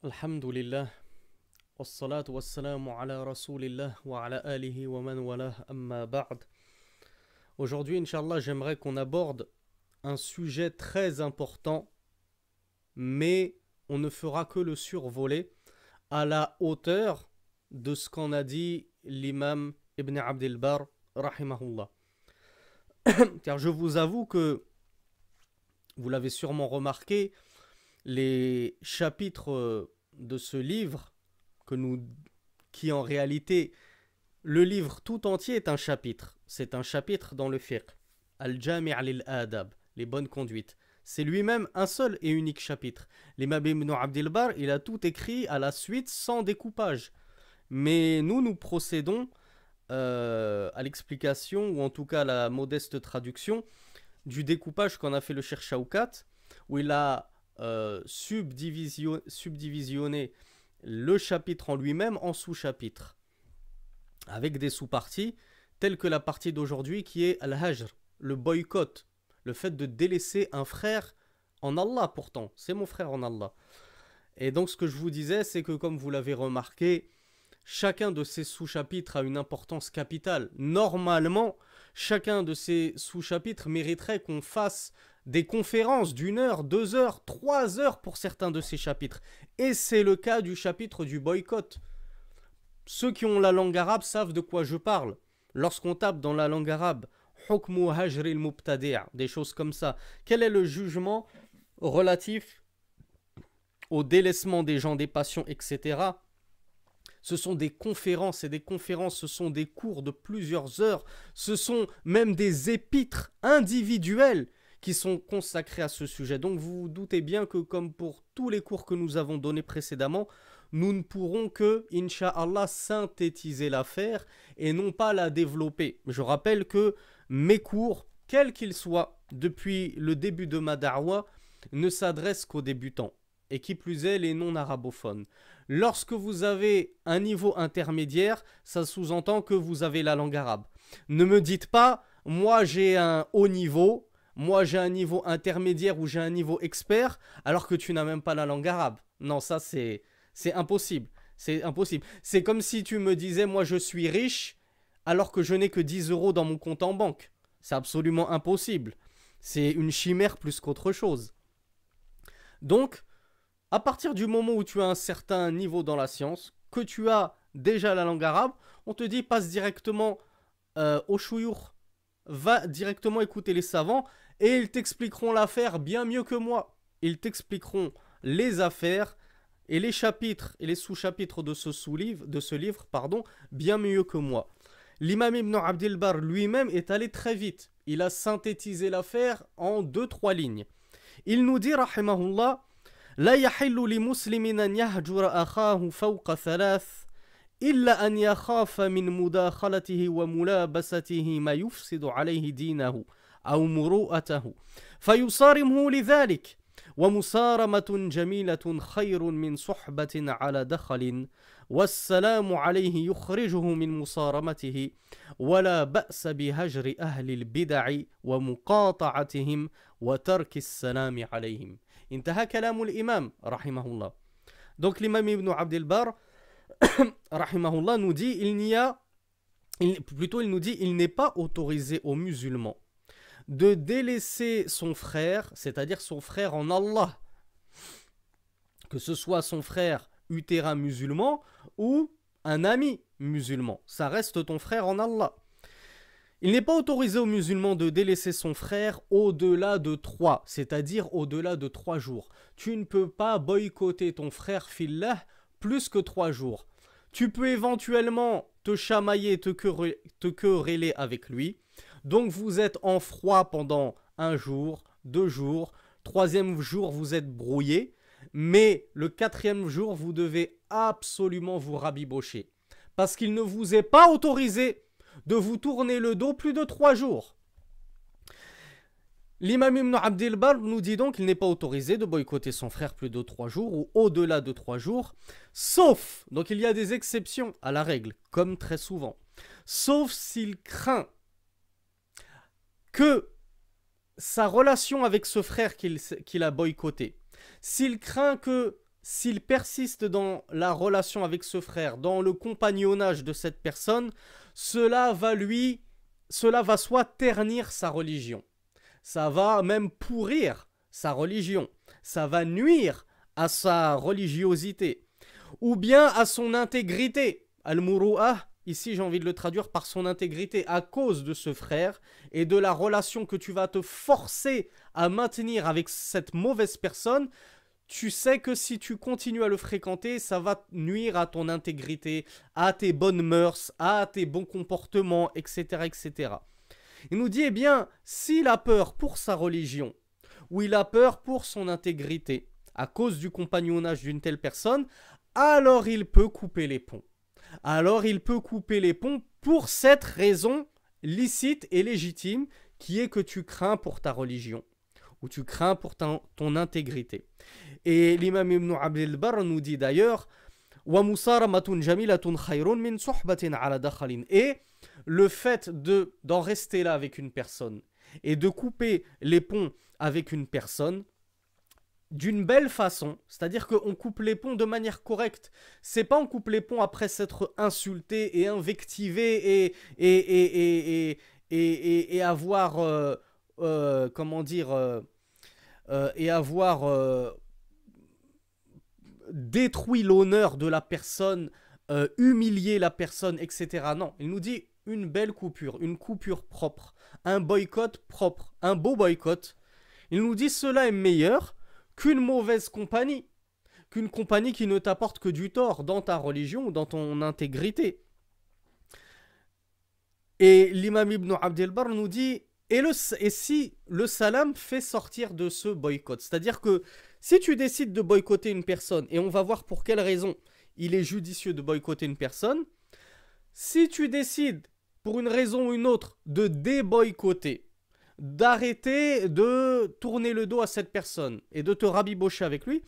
Alhamdulillah, wassalatu wassalamu ala rasulillah wa ala alihi wa man walah amma ba'd. Aujourd'hui, Inch'Allah, j'aimerais qu'on aborde un sujet très important, mais on ne fera que le survoler à la hauteur de ce qu'en a dit l'imam Ibn Abdel Barr, rahimahullah. Car je vous avoue que, vous l'avez sûrement remarqué, les chapitres de ce livre, qui en réalité, le livre tout entier est un chapitre. C'est un chapitre dans le fiqh. Al-Jami' lil-Adab, les bonnes conduites. C'est lui-même un seul et unique chapitre. L'imam Ibn Abdel Barr, il a tout écrit à la suite sans découpage. Mais nous procédons à l'explication, ou en tout cas à la modeste traduction, du découpage qu'en a fait le Cheikh Shawkat, où il a subdivisionné le chapitre en lui-même en sous-chapitres, avec des sous-parties, telles que la partie d'aujourd'hui qui est Al-Hajr, le boycott, le fait de délaisser un frère en Allah pourtant, c'est mon frère en Allah. Et donc ce que je vous disais, c'est que comme vous l'avez remarqué, chacun de ces sous-chapitres a une importance capitale. Normalement, chacun de ces sous-chapitres mériterait qu'on fasse des conférences d'1 heure, 2 heures, 3 heures pour certains de ces chapitres. Et c'est le cas du chapitre du boycott. Ceux qui ont la langue arabe savent de quoi je parle. Lorsqu'on tape dans la langue arabe « Hukmu hajril mubtadi'», des choses comme ça, quel est le jugement relatif au délaissement des gens, des passions, etc. Ce sont des conférences, et des conférences, ce sont des cours de plusieurs heures, ce sont même des épîtres individuels qui sont consacrés à ce sujet. Donc vous vous doutez bien que comme pour tous les cours que nous avons donnés précédemment, nous ne pourrons que, Inch'Allah, synthétiser l'affaire et non pas la développer. Je rappelle que mes cours, quels qu'ils soient, depuis le début de ma da'wa, ne s'adressent qu'aux débutants, et qui plus est les non-arabophones. Lorsque vous avez un niveau intermédiaire, ça sous-entend que vous avez la langue arabe. Ne me dites pas, moi j'ai un haut niveau, moi j'ai un niveau intermédiaire ou j'ai un niveau expert, alors que tu n'as même pas la langue arabe. Non, ça c'est impossible. C'est impossible. C'est comme si tu me disais, moi je suis riche, alors que je n'ai que 10 euros dans mon compte en banque. C'est absolument impossible. C'est une chimère plus qu'autre chose. Donc, à partir du moment où tu as un certain niveau dans la science, que tu as déjà la langue arabe, on te dit passe directement au chouyour, va directement écouter les savants et ils t'expliqueront l'affaire bien mieux que moi. Ils t'expliqueront les affaires et les chapitres et les sous-chapitres de ce livre, bien mieux que moi. L'imam Ibn Abdel Barr lui-même est allé très vite. Il a synthétisé l'affaire en 2-3 lignes. Il nous dit, rahimahullah, لا يحل لمسلم أن يهجر أخاه فوق 3 إلا أن يخاف من مداخلته وملابسته ما يفسد عليه دينه أو مروءته فيصارمه لذلك ومصارمة جميلة خير من صحبة على دخل والسلام عليه يخرجه من مصارمته ولا بأس بهجر أهل البدع ومقاطعتهم وترك السلام عليهم. انتهى كلام الإمام رحمه الله. Donc l'imam Ibn Abdel Barr rahimahullah nous dit il n'est pas autorisé aux musulmans de délaisser son frère, c'est-à-dire son frère en Allah, que ce soit son frère utérin musulman ou un ami musulman, ça reste ton frère en Allah. Il n'est pas autorisé aux musulmans de délaisser son frère au-delà de 3, c'est-à-dire au-delà de 3 jours. Tu ne peux pas boycotter ton frère fillah plus que 3 jours. Tu peux éventuellement te chamailler, te quereller avec lui. Donc vous êtes en froid pendant 1 jour, 2 jours, 3e jour vous êtes brouillé, mais le 4e jour vous devez absolument vous rabibocher. Parce qu'il ne vous est pas autorisé de vous tourner le dos plus de 3 jours. L'imam Ibn Abdel Barr nous dit donc qu'il n'est pas autorisé de boycotter son frère plus de 3 jours ou au-delà de 3 jours, sauf, donc il y a des exceptions à la règle, comme très souvent, sauf s'il craint que sa relation avec ce frère qu'il a boycotté, s'il craint que s'il persiste dans la relation avec ce frère, dans le compagnonnage de cette personne, cela va soit ternir sa religion, ça va même pourrir sa religion, ça va nuire à sa religiosité, ou bien à son intégrité. Al-Muru'ah, ici j'ai envie de le traduire par son intégrité, à cause de ce frère et de la relation que tu vas te forcer à maintenir avec cette mauvaise personne. Tu sais que si tu continues à le fréquenter, ça va nuire à ton intégrité, à tes bonnes mœurs, à tes bons comportements, etc., etc. Il nous dit, eh bien, s'il a peur pour sa religion, ou il a peur pour son intégrité, à cause du compagnonnage d'une telle personne, alors il peut couper les ponts. Alors il peut couper les ponts pour cette raison licite et légitime, qui est que tu crains pour ta religion, ou tu crains pour ton intégrité. Et l'imam Ibn Abd al-Barr nous dit d'ailleurs, et le fait d'en rester là avec une personne et de couper les ponts avec une personne d'une belle façon, c'est-à-dire qu'on coupe les ponts de manière correcte. C'est pas on coupe les ponts après s'être insulté et invectivé et avoir comment dire et avoir détruit l'honneur de la personne, humilié la personne, etc. Non, il nous dit une belle coupure, une coupure propre, un boycott propre, un beau boycott. Il nous dit cela est meilleur qu'une mauvaise compagnie, qu'une compagnie qui ne t'apporte que du tort dans ta religion ou dans ton intégrité. Et l'imam Ibn Abd al-Barr nous dit, et si le salam fait sortir de ce boycott, c'est-à-dire que si tu décides de boycotter une personne, et on va voir pour quelle raison il est judicieux de boycotter une personne, si tu décides pour une raison ou une autre de déboycotter, d'arrêter de tourner le dos à cette personne et de te rabibocher avec lui,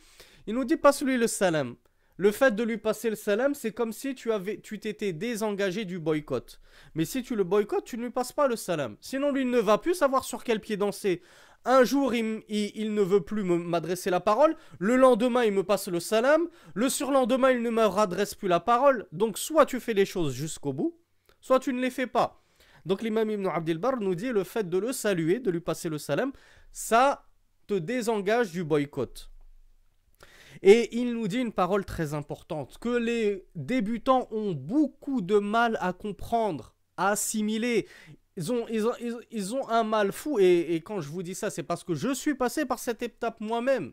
il nous dit passe-lui le salam. Le fait de lui passer le salam, c'est comme si tu t'étais désengagé du boycott. Mais si tu le boycottes, tu ne lui passes pas le salam. Sinon, lui ne va plus savoir sur quel pied danser. Un jour, il ne veut plus m'adresser la parole. Le lendemain, il me passe le salam. Le surlendemain, il ne me radresse plus la parole. Donc, soit tu fais les choses jusqu'au bout, soit tu ne les fais pas. Donc, l'imam Ibn Abd al-Barr nous dit le fait de le saluer, de lui passer le salam, ça te désengage du boycott. Et il nous dit une parole très importante, que les débutants ont beaucoup de mal à comprendre, à assimiler. Ils ont un mal fou, et quand je vous dis ça, c'est parce que je suis passé par cette étape moi-même.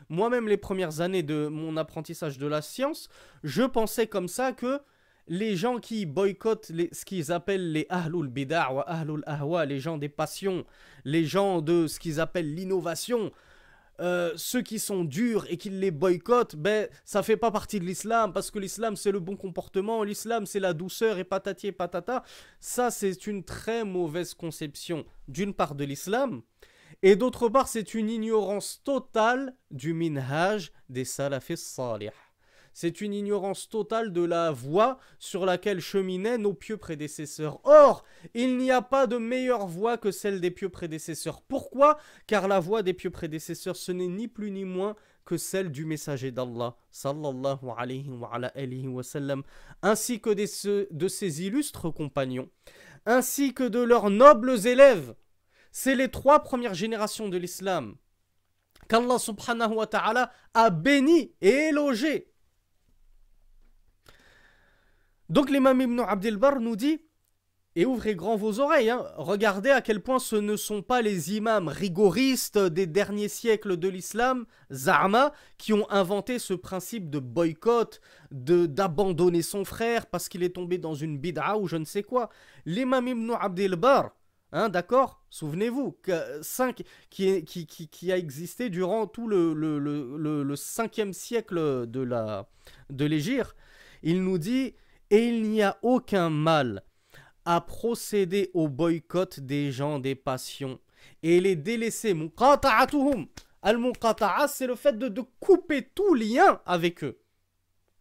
Moi-même, les premières années de mon apprentissage de la science, je pensais comme ça que les gens qui boycottent ce qu'ils appellent les ahlul bida' wa ahlul ahwa, les gens des passions, les gens de ce qu'ils appellent l'innovation, ceux qui sont durs et qui les boycottent, ben ça fait pas partie de l'islam, parce que l'islam c'est le bon comportement, l'islam c'est la douceur et patati et patata. Ça c'est une très mauvaise conception d'une part de l'islam, et d'autre part c'est une ignorance totale du minhaj des salafis salih. C'est une ignorance totale de la voie sur laquelle cheminaient nos pieux prédécesseurs. Or, il n'y a pas de meilleure voie que celle des pieux prédécesseurs. Pourquoi? Car la voie des pieux prédécesseurs, ce n'est ni plus ni moins que celle du messager d'Allah, sallallahu alayhi wa sallam, ainsi que de ses illustres compagnons, ainsi que de leurs nobles élèves. C'est les 3 premières générations de l'islam qu'Allah subhanahu wa ta'ala a béni et élogé. Donc l'imam Ibn Abd al-Barr nous dit, et ouvrez grand vos oreilles, regardez à quel point ce ne sont pas les imams rigoristes des derniers siècles de l'islam, Za'ama, qui ont inventé ce principe de boycott, d'abandonner son frère parce qu'il est tombé dans une bid'a ou je ne sais quoi. L'imam Ibn Abd al-Barr, d'accord, souvenez-vous, qui a existé durant tout le 5e siècle de l'Hégire, il nous dit... Et il n'y a aucun mal à procéder au boycott des gens des passions et les délaisser. Muqata'atuhum. Al-muqata'a, c'est le fait de couper tout lien avec eux.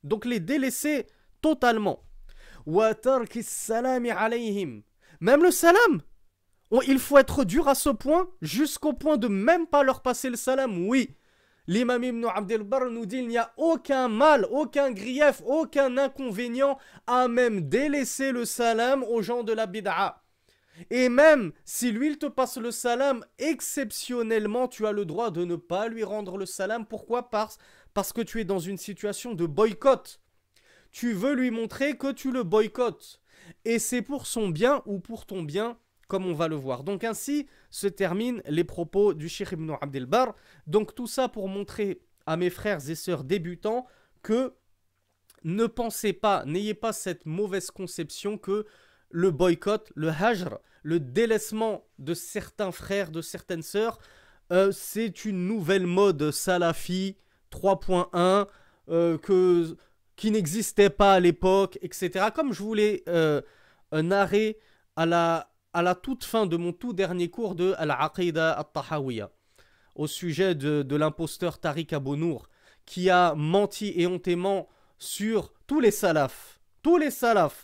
Donc les délaisser totalement. Wa tarki salami alayhim. Même le salam. Il faut être dur à ce point, jusqu'au point de même pas leur passer le salam. Oui. L'imam Ibn Abd al-Barr nous dit il n'y a aucun mal, aucun grief, aucun inconvénient à même délaisser le salam aux gens de la bid'a. Et même si lui il te passe le salam, exceptionnellement tu as le droit de ne pas lui rendre le salam. Pourquoi? Parce que tu es dans une situation de boycott. Tu veux lui montrer que tu le boycottes. Et c'est pour son bien ou pour ton bien, comme on va le voir. Donc ainsi se terminent les propos du Cheikh Ibn Abd al-Barr. Donc tout ça pour montrer à mes frères et sœurs débutants que ne pensez pas, n'ayez pas cette mauvaise conception que le boycott, le hajr, le délaissement de certains frères, de certaines sœurs, c'est une nouvelle mode salafi 3.1 qui n'existait pas à l'époque, etc. Comme je voulais narrer à la toute fin de mon tout dernier cours de Al-Aqida At-Tahawiyya, au sujet de l'imposteur Tariq Abou Nour, qui a menti éhontément sur tous les salafs,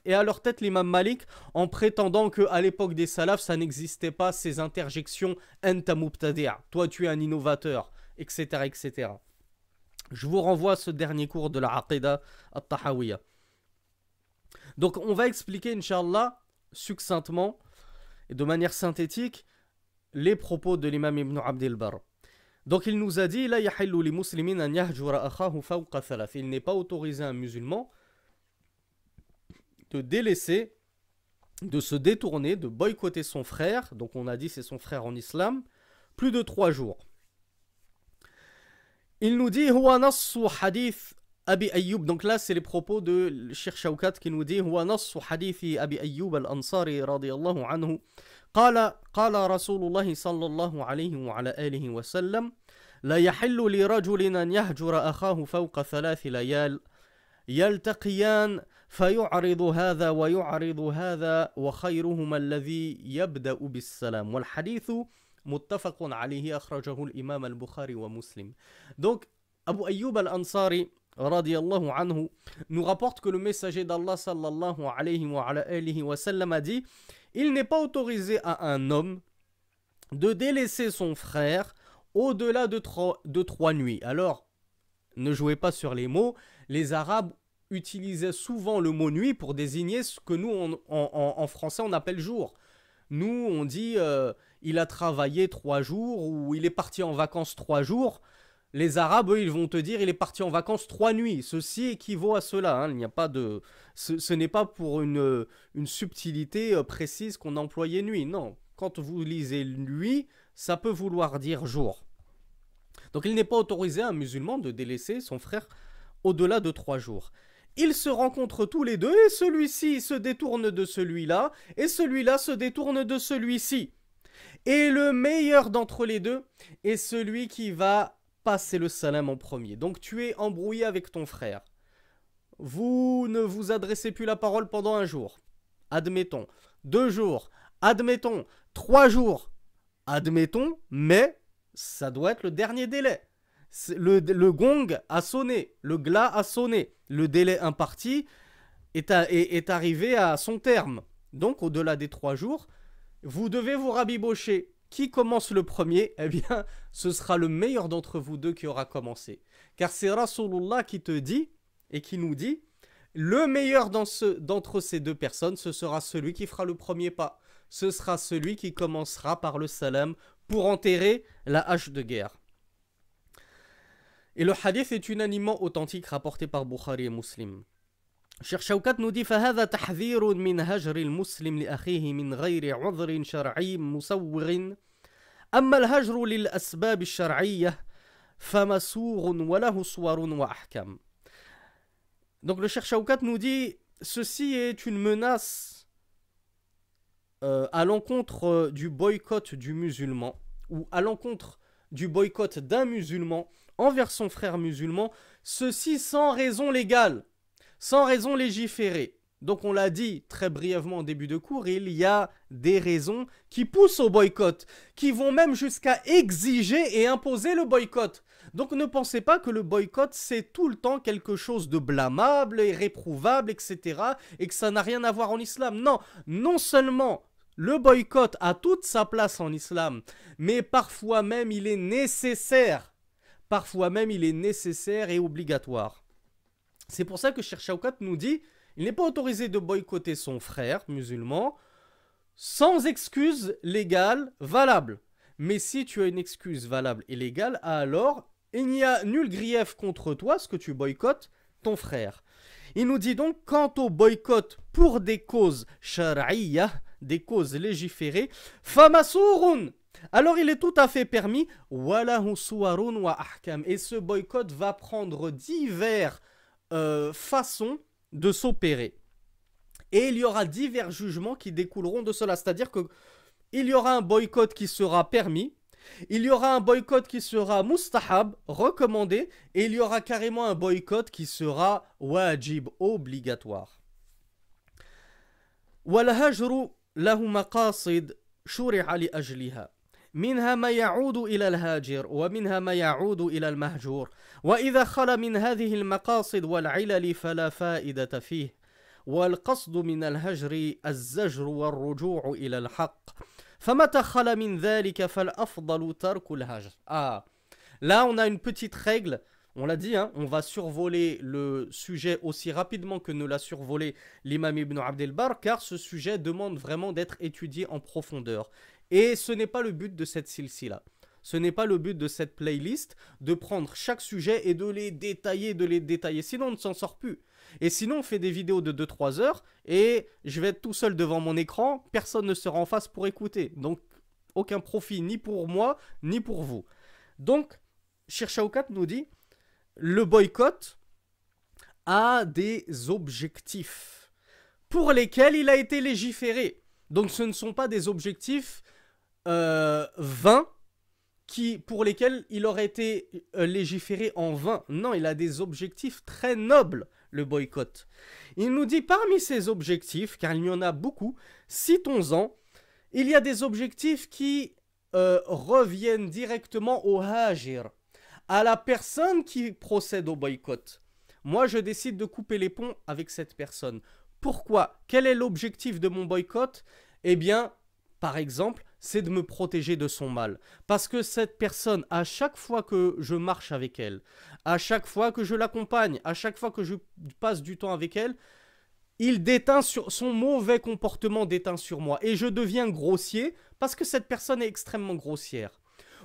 et à leur tête l'imam Malik, en prétendant qu'à l'époque des salafs, ça n'existait pas ces interjections « Anta mubtadi', toi tu es un innovateur », etc., etc. Je vous renvoie à ce dernier cours de la Aqida At-Tahawiyya. Donc on va expliquer, Inch'Allah, succinctement et de manière synthétique, les propos de l'imam Ibn Abd al-Barr. Donc il nous a dit « La yahillu li muslimin an yahjura akhahu fawqa thalath » Il n'est pas autorisé à un musulman de délaisser, de se détourner, de boycotter son frère, donc on a dit c'est son frère en islam, plus de 3 jours. Il nous dit Huwa nassu hadith Abi Ayyub, donc là c'est les propos de Cheikh Shawkat qui nous dit Huwa nassu hadithi Abi Ayyub al-Ansari radiyallahu anhu قال رسول الله صلى الله عليه وعلى آله وسلم لا يحل لرجل أن يهجر أخاه فوق 3 ليال يلتقيان فيعرض هذا ويعرض هذا وخيرهما الذي يبدأ بالسلام والحديث متفق عليه أخرجه الإمام البخاري ومسلم. Donc Abu Ayyub al-Ansari radiyallahu anhu nous rapporte que le messager d'Allah sallallahu alayhi wa sallam a dit il n'est pas autorisé à un homme de délaisser son frère au-delà de 3 nuits. Alors, ne jouez pas sur les mots. Les Arabes utilisaient souvent le mot nuit pour désigner ce que nous, en français, on appelle jour. Nous, on dit il a travaillé 3 jours ou il est parti en vacances 3 jours. Les Arabes, eux, ils vont te dire il est parti en vacances 3 nuits. Ceci équivaut à cela. Hein. Il n'y a pas de, ce n'est pas pour une subtilité précise qu'on a employé nuit. Non, quand vous lisez nuit, ça peut vouloir dire jour. Donc il n'est pas autorisé à un musulman de délaisser son frère au-delà de 3 jours. Ils se rencontrent tous les deux et celui-ci se détourne de celui-là et celui-là se détourne de celui-ci. Et le meilleur d'entre les deux est celui qui va passer le salam en premier. Donc tu es embrouillé avec ton frère. Vous ne vous adressez plus la parole pendant 1 jour. Admettons. 2 jours. Admettons. 3 jours. Admettons, mais ça doit être le dernier délai. Le gong a sonné, le glas a sonné, le délai imparti est arrivé à son terme. Donc au-delà des 3 jours, vous devez vous rabibocher. Qui commence le premier? Eh bien, ce sera le meilleur d'entre vous deux qui aura commencé. Car c'est Rasulullah qui te dit et qui nous dit le meilleur d'entre ces 2 personnes, ce sera celui qui fera le premier pas. Ce sera celui qui commencera par le salam pour enterrer la hache de guerre. Et le hadith est unanimement authentique rapporté par Bukhari et Muslim. Cheikh Shawkat nous dit فهذا تحذير من هجر المسلم لأخيه من غير عذر شرعي مسوغ أما الهجر للأسباب الشرعية فمسوغ وله صور وأحكام. Donc le Cheikh Shawkat nous dit ceci est une menace à l'encontre du boycott du musulman ou à l'encontre du boycott d'un musulman envers son frère musulman, ceci sans raison légale, sans raison légiférée. Donc on l'a dit très brièvement au début de cours, il y a des raisons qui poussent au boycott, qui vont même jusqu'à exiger et imposer le boycott. Donc ne pensez pas que le boycott c'est tout le temps quelque chose de blâmable et réprouvable, etc. et que ça n'a rien à voir en islam. Non, non seulement le boycott a toute sa place en islam, mais parfois même il est nécessaire parfois même il est nécessaire et obligatoire. C'est pour ça que Cheikh Shawkat nous dit, il n'est pas autorisé de boycotter son frère musulman sans excuse légale valable. Mais si tu as une excuse valable et légale, alors il n'y a nul grief contre toi, ce que tu boycottes ton frère. Il nous dit donc, quant au boycott pour des causes shar'iyya, des causes légiférées, famasourun, alors il est tout à fait permis, walahu suwarun wa ahkam, et ce boycott va prendre divers façons de s'opérer. Et il y aura divers jugements qui découleront de cela, c'est-à-dire que il y aura un boycott qui sera permis, il y aura un boycott qui sera mustahab, recommandé, et il y aura carrément un boycott qui sera wajib, obligatoire. والهجر له مقاصد شرع لأجلها منها ما يعود إلى الهاجر ومنها ما يعود إلى المهجور وإذا خلا من هذه المقاصد والعلل فلا فائدة فيه والقصد من الهجر الزجر والرجوع إلى الحق فمتى خلا من ذلك فالأفضل ترك الهجر. Là on a une petite règle. On l'a dit, hein, on va survoler le sujet aussi rapidement que nous l'a survolé l'imam Ibn Abd el-Barr, car ce sujet demande vraiment d'être étudié en profondeur. Et ce n'est pas le but de cette silsila. Ce n'est pas le but de cette playlist de prendre chaque sujet et de les détailler. Sinon, on ne s'en sort plus. Et sinon, on fait des vidéos de 2-3 heures et je vais être tout seul devant mon écran. Personne ne sera en face pour écouter. Donc, aucun profit ni pour moi, ni pour vous. Donc, Cheikh Shawkat nous dit... Le boycott a des objectifs pour lesquels il a été légiféré. Donc ce ne sont pas des objectifs vains pour lesquels il aurait été légiféré en vain. Non, il a des objectifs très nobles, le boycott. Il nous dit parmi ces objectifs, car il y en a beaucoup, citons-en, il y a des objectifs qui reviennent directement au hajir, à la personne qui procède au boycott. Moi, je décide de couper les ponts avec cette personne. Pourquoi? Quel est l'objectif de mon boycott? Eh bien, par exemple, c'est de me protéger de son mal. Parce que cette personne, à chaque fois que je marche avec elle, à chaque fois que je l'accompagne, à chaque fois que je passe du temps avec elle, il déteint sur son mauvais comportement déteint sur moi. Et je deviens grossier parce que cette personne est extrêmement grossière.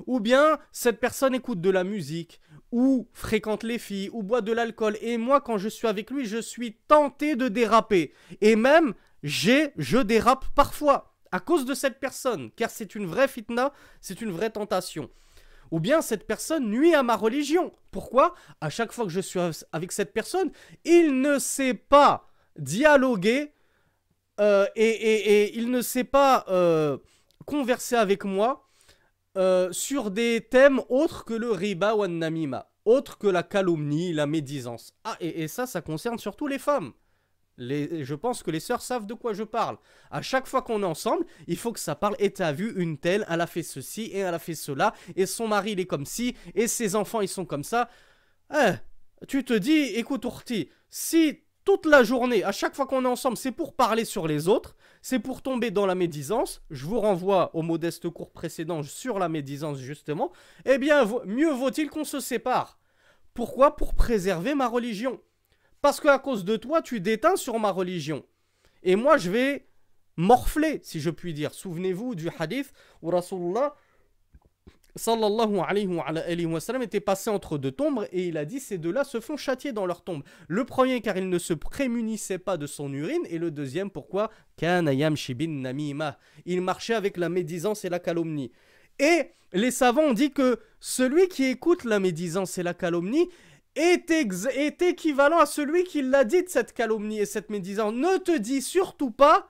Ou bien cette personne écoute de la musique, ou fréquente les filles, ou boit de l'alcool. Et moi, quand je suis avec lui, je suis tenté de déraper. Et même, je dérape parfois à cause de cette personne. Car c'est une vraie fitna, c'est une vraie tentation. Ou bien cette personne nuit à ma religion. Pourquoi? À chaque fois que je suis avec cette personne, il ne sait pas dialoguer et il ne sait pas converser avec moi sur des thèmes autres que le riba ou namima, autres que la calomnie, la médisance. Et ça concerne surtout les femmes. Je pense que les sœurs savent de quoi je parle. À chaque fois qu'on est ensemble, il faut que ça parle. Et t'as vu une telle, elle a fait ceci et elle a fait cela. Et son mari, il est comme ci. Et ses enfants, ils sont comme ça. Tu te dis, écoute, Ourti, si toute la journée, à chaque fois qu'on est ensemble, c'est pour parler sur les autres, c'est pour tomber dans la médisance, je vous renvoie au modeste cours précédent sur la médisance justement, eh bien, mieux vaut-il qu'on se sépare. Pourquoi? Pour préserver ma religion. Parce qu'à cause de toi, tu déteins sur ma religion. Et moi, je vais morfler, si je puis dire. Souvenez-vous du hadith où Rasulullah sallallahu alayhi wa sallam était passé entre deux tombes et il a dit ces deux-là se font châtier dans leur tombe. Le premier car il ne se prémunissait pas de son urine et le deuxième pourquoi? Kana yamshi bin namima. Il marchait avec la médisance et la calomnie. Et les savants ont dit que celui qui écoute la médisance et la calomnie est équivalent à celui qui l'a dit de cette calomnie et cette médisance. Ne te dis surtout pas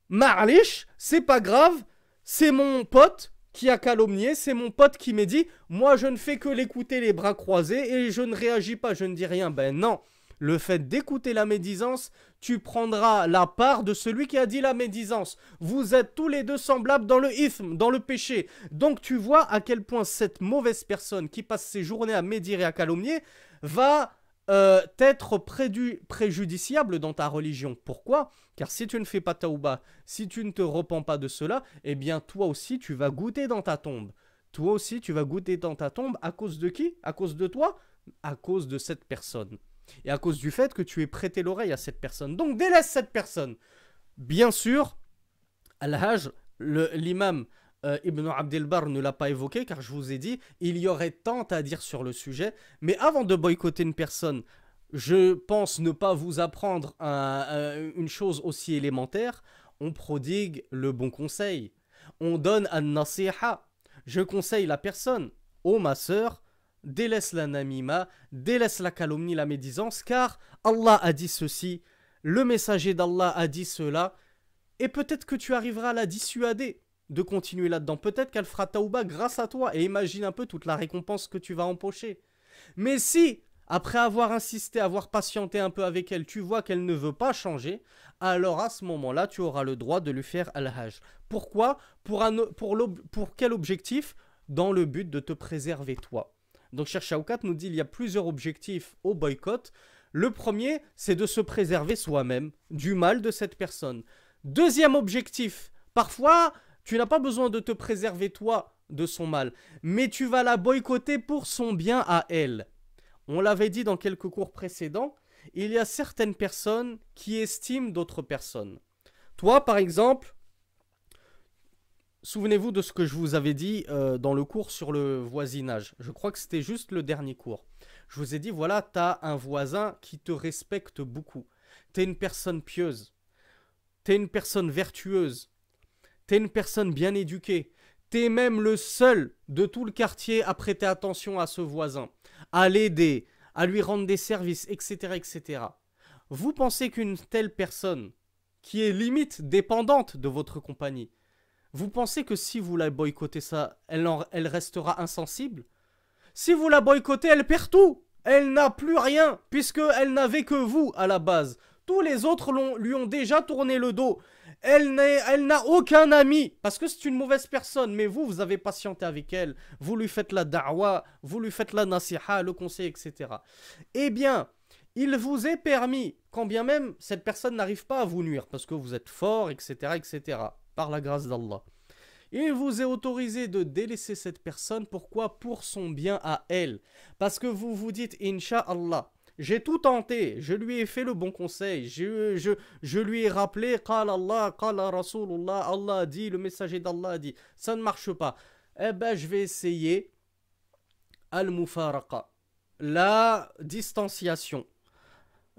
Ma'alish, c'est pas grave, c'est mon pote qui a calomnié, c'est mon pote qui m'a dit moi je ne fais que l'écouter les bras croisés et je ne réagis pas, je ne dis rien. Ben non, le fait d'écouter la médisance, tu prendras la part de celui qui a dit la médisance. Vous êtes tous les deux semblables dans le ithm, dans le péché. Donc tu vois à quel point cette mauvaise personne qui passe ses journées à médire et à calomnier va être préjudiciable dans ta religion. Pourquoi? Car si tu ne fais pas taouba, si tu ne te repens pas de cela, eh bien toi aussi tu vas goûter dans ta tombe. toi aussi tu vas goûter dans ta tombe à cause de qui? À cause de toi? À cause de cette personne. Et à cause du fait que tu aies prêté l'oreille à cette personne. Donc délaisse cette personne. Bien sûr, Al-Hajj, l'imam Ibn Abdel Bar ne l'a pas évoqué car je vous ai dit, il y aurait tant à dire sur le sujet. Mais avant de boycotter une personne, je pense ne pas vous apprendre une chose aussi élémentaire. On prodigue le bon conseil. On donne an-nasiha. Je conseille la personne. Oh ma sœur, délaisse la namima, délaisse la calomnie, la médisance, car Allah a dit ceci, le messager d'Allah a dit cela, et peut-être que tu arriveras à la dissuader de continuer là-dedans. Peut-être qu'elle fera taouba grâce à toi, et imagine un peu toute la récompense que tu vas empocher. Mais si, après avoir insisté, avoir patienté un peu avec elle, tu vois qu'elle ne veut pas changer, alors à ce moment-là, tu auras le droit de lui faire al-hajj. Pourquoi? Pour quel objectif? Dans le but de te préserver toi. Donc Cheikh Shaukat nous dit il y a plusieurs objectifs au boycott. Le premier, c'est de se préserver soi-même du mal de cette personne. Deuxième objectif, parfois, tu n'as pas besoin de te préserver toi de son mal, mais tu vas la boycotter pour son bien à elle. On l'avait dit dans quelques cours précédents, il y a certaines personnes qui estiment d'autres personnes. Toi, par exemple, souvenez-vous de ce que je vous avais dit dans le cours sur le voisinage. Je crois que c'était juste le dernier cours. Je vous ai dit, voilà, tu as un voisin qui te respecte beaucoup. Tu es une personne pieuse. Tu es une personne vertueuse. Tu es une personne bien éduquée. Tu es même le seul de tout le quartier à prêter attention à ce voisin, à l'aider, à lui rendre des services, etc., etc. Vous pensez qu'une telle personne, qui est limite dépendante de votre compagnie, vous pensez que si vous la boycottez ça, elle restera insensible? Si vous la boycottez, elle perd tout. Elle n'a plus rien, puisqu'elle n'avait que vous à la base. Tous les autres lui ont déjà tourné le dos. Elle n'a aucun ami, parce que c'est une mauvaise personne. Mais vous avez patienté avec elle. Vous lui faites la da'wa, vous lui faites la nasiha, le conseil, etc. Eh bien, il vous est permis, quand bien même cette personne n'arrive pas à vous nuire, parce que vous êtes fort, etc., etc., par la grâce d'Allah. Il vous est autorisé de délaisser cette personne. Pourquoi? Pour son bien à elle. Parce que vous vous dites, Inch'Allah, j'ai tout tenté, je lui ai fait le bon conseil, je lui ai rappelé, Qala Allah, Qala Rasulullah, Allah a dit, le messager d'Allah a dit, ça ne marche pas. Eh ben, je vais essayer al-mufaraqa, la distanciation.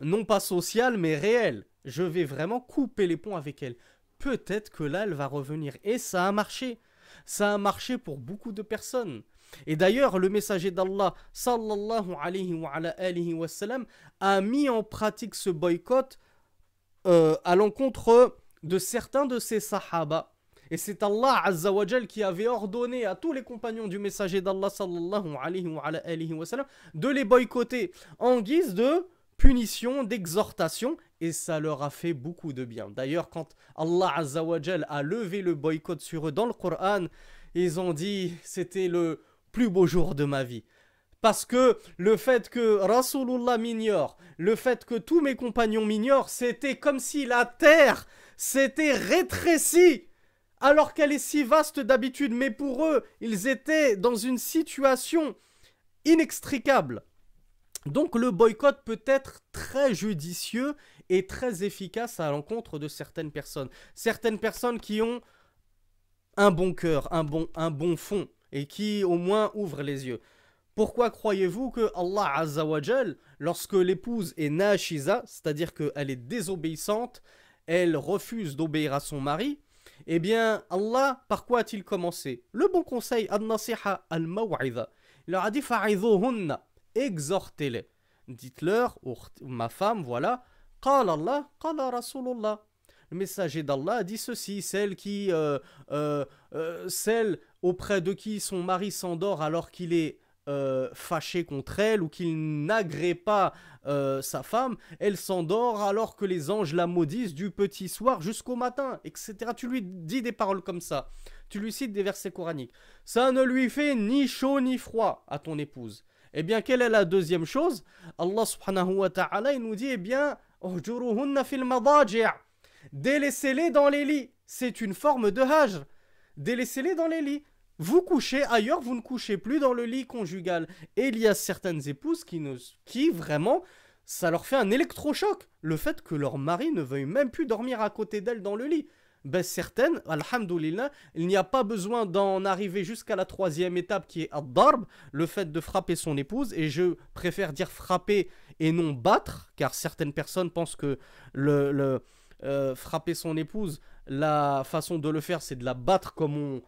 Non pas sociale, mais réelle. Je vais vraiment couper les ponts avec elle. Peut-être que là, elle va revenir. Et ça a marché. Ça a marché pour beaucoup de personnes. Et d'ailleurs, le messager d'Allah, sallallahu alayhi wa sallam, a mis en pratique ce boycott à l'encontre de certains de ses sahaba. Et c'est Allah Azza wa Jal qui avait ordonné à tous les compagnons du messager d'Allah, sallallahu alayhi wa sallam, de les boycotter en guise de punition, d'exhortation, et ça leur a fait beaucoup de bien. D'ailleurs, quand Allah Azza wa Jal a levé le boycott sur eux dans le Coran, ils ont dit c'était le plus beau jour de ma vie. Parce que le fait que Rasulullah m'ignore, le fait que tous mes compagnons m'ignorent, c'était comme si la terre s'était rétrécie, alors qu'elle est si vaste d'habitude. Mais pour eux, ils étaient dans une situation inextricable. Donc le boycott peut être très judicieux et très efficace à l'encontre de certaines personnes. Certaines personnes qui ont un bon cœur, un bon fond, et qui au moins ouvrent les yeux. Pourquoi croyez-vous que Allah Azza wa Jal, lorsque l'épouse est nashiza, c'est-à-dire qu'elle est désobéissante, elle refuse d'obéir à son mari, eh bien Allah, par quoi a-t-il commencé? Le bon conseil, an-nasiha al-maw'idha. Il leur a dit fa'idhuhunna, exhortez-les. Dites-leur, ma femme, voilà, qala Allah, qala Rasulullah. Le messager d'Allah a dit ceci, celle auprès de qui son mari s'endort alors qu'il est fâché contre elle ou qu'il n'agrée pas sa femme, elle s'endort alors que les anges la maudissent du petit soir jusqu'au matin, etc. Tu lui dis des paroles comme ça, tu lui cites des versets coraniques. Ça ne lui fait ni chaud ni froid à ton épouse. Eh bien, quelle est la deuxième chose? Allah subhanahu wa ta'ala, il nous dit, eh bien, uhjuruhunna fil madaji'. Délaissez-les dans les lits. C'est une forme de hajr. Délaissez-les dans les lits. Vous couchez ailleurs, vous ne couchez plus dans le lit conjugal. Et il y a certaines épouses qui vraiment, ça leur fait un électrochoc. Le fait que leur mari ne veuille même plus dormir à côté d'elles dans le lit. Ben certaines, alhamdoulilah, il n'y a pas besoin d'en arriver jusqu'à la troisième étape qui est ad-darb, le fait de frapper son épouse. Et je préfère dire frapper et non battre, car certaines personnes pensent que frapper son épouse, la façon de le faire, c'est de la battre comme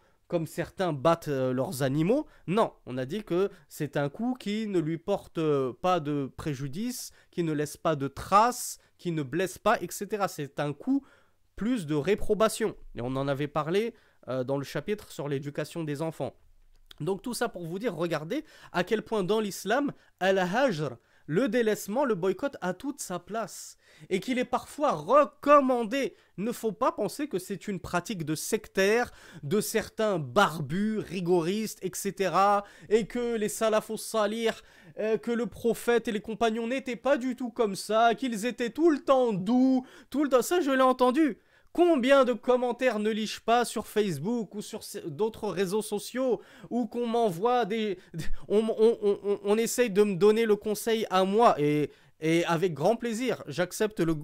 certains battent leurs animaux. Non, on a dit que c'est un coup qui ne lui porte pas de préjudice, qui ne laisse pas de traces, qui ne blesse pas, etc. C'est un coup plus de réprobation. Et on en avait parlé dans le chapitre sur l'éducation des enfants. Donc tout ça pour vous dire, regardez à quel point dans l'islam, al-hajr, le délaissement, le boycott a toute sa place. Et qu'il est parfois recommandé. Il ne faut pas penser que c'est une pratique de sectaires, de certains barbus, rigoristes, etc. Et que les salafos salih, que le prophète et les compagnons n'étaient pas du tout comme ça, qu'ils étaient tout le temps doux, tout le temps... Ça, je l'ai entendu. Combien de commentaires ne lis-je pas sur Facebook ou sur d'autres réseaux sociaux où qu'on m'envoie on essaye de me donner le conseil à moi et avec grand plaisir. J'accepte le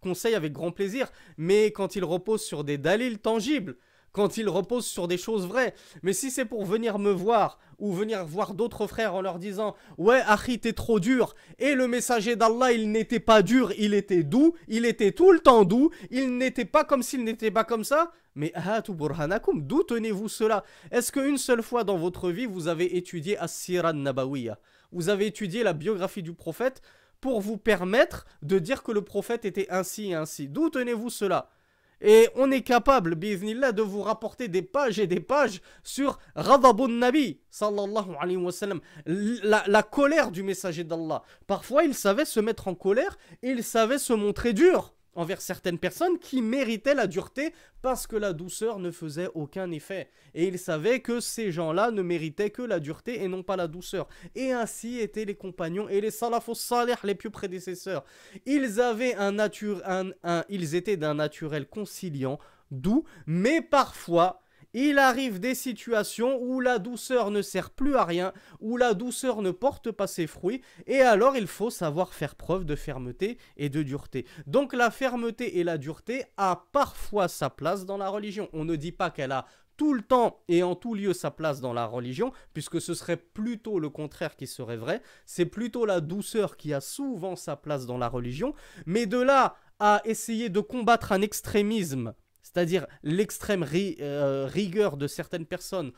conseil avec grand plaisir, mais quand il repose sur des dalils tangibles, quand il repose sur des choses vraies. Mais si c'est pour venir me voir ou venir voir d'autres frères en leur disant « Ouais, Akhi, t'es trop dur » et le messager d'Allah, il n'était pas dur, il était doux, il était tout le temps doux, il n'était pas comme s'il n'était pas comme ça. Mais hatu burhanakum, d'où tenez-vous cela? Est-ce qu'une seule fois dans votre vie, vous avez étudié As-Sira Nabawiya? Vous avez étudié la biographie du prophète pour vous permettre de dire que le prophète était ainsi et ainsi? D'où tenez-vous cela? Et on est capable, bi'idhnillah, de vous rapporter des pages et des pages sur Ghadabun Nabi, sallallahu alayhi wa sallam, la colère du messager d'Allah. Parfois, il savait se mettre en colère et il savait se montrer dur envers certaines personnes qui méritaient la dureté parce que la douceur ne faisait aucun effet. Et il savait que ces gens-là ne méritaient que la dureté et non pas la douceur. Et ainsi étaient les compagnons et les salafos salih, les pieux prédécesseurs. Ils avaient ils étaient d'un naturel conciliant, doux, mais parfois... il arrive des situations où la douceur ne sert plus à rien, où la douceur ne porte pas ses fruits, et alors il faut savoir faire preuve de fermeté et de dureté. Donc la fermeté et la dureté a parfois sa place dans la religion. On ne dit pas qu'elle a tout le temps et en tout lieu sa place dans la religion, puisque ce serait plutôt le contraire qui serait vrai. C'est plutôt la douceur qui a souvent sa place dans la religion, mais de là à essayer de combattre un extrémisme, c'est-à-dire l'extrême rigueur de certaines personnes,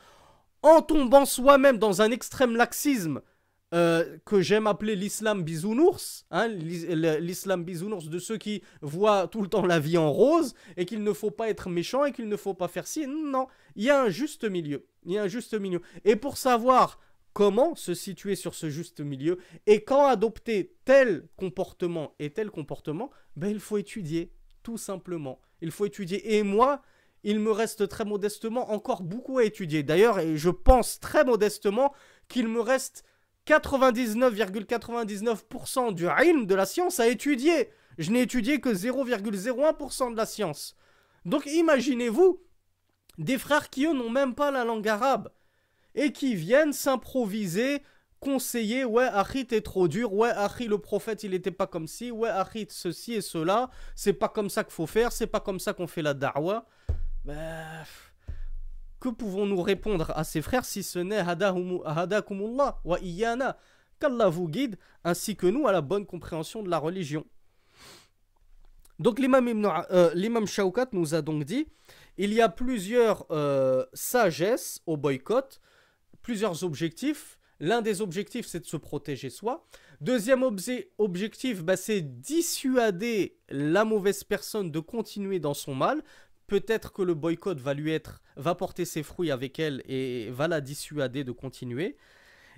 en tombant soi-même dans un extrême laxisme que j'aime appeler l'islam bisounours, hein, l'islam bisounours de ceux qui voient tout le temps la vie en rose et qu'il ne faut pas être méchant et qu'il ne faut pas faire ci. Non, il y a un juste milieu. Il y a un juste milieu. Et pour savoir comment se situer sur ce juste milieu et quand adopter tel comportement et tel comportement, ben, il faut étudier, tout simplement. Il faut étudier. Et moi, il me reste très modestement encore beaucoup à étudier. D'ailleurs, et je pense très modestement qu'il me reste 99,99% du ilm de la science à étudier. Je n'ai étudié que 0,01% de la science. Donc imaginez-vous des frères qui eux n'ont même pas la langue arabe et qui viennent s'improviser, conseiller, ouais, Akhi, t'es trop dur, ouais, Akhi, le prophète, il était pas comme ci, ouais, Akhi, ceci et cela, c'est pas comme ça qu'il faut faire, c'est pas comme ça qu'on fait la da'wa. Que pouvons-nous répondre à ces frères si ce n'est hadakumullah wa iyana, qu'Allah vous guide, ainsi que nous, à la bonne compréhension de la religion. Donc l'imam Shawkat nous a donc dit, il y a plusieurs sagesses au boycott, plusieurs objectifs. L'un des objectifs, c'est de se protéger soi. Deuxième objectif, c'est dissuader la mauvaise personne de continuer dans son mal. Peut-être que le boycott va porter ses fruits avec elle et va la dissuader de continuer.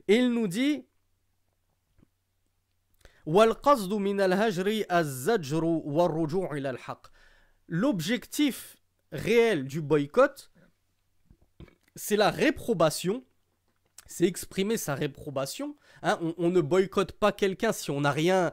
Et il nous dit l'objectif réel du boycott, c'est la réprobation. C'est exprimer sa réprobation. Hein, on ne boycotte pas quelqu'un si on n'a rien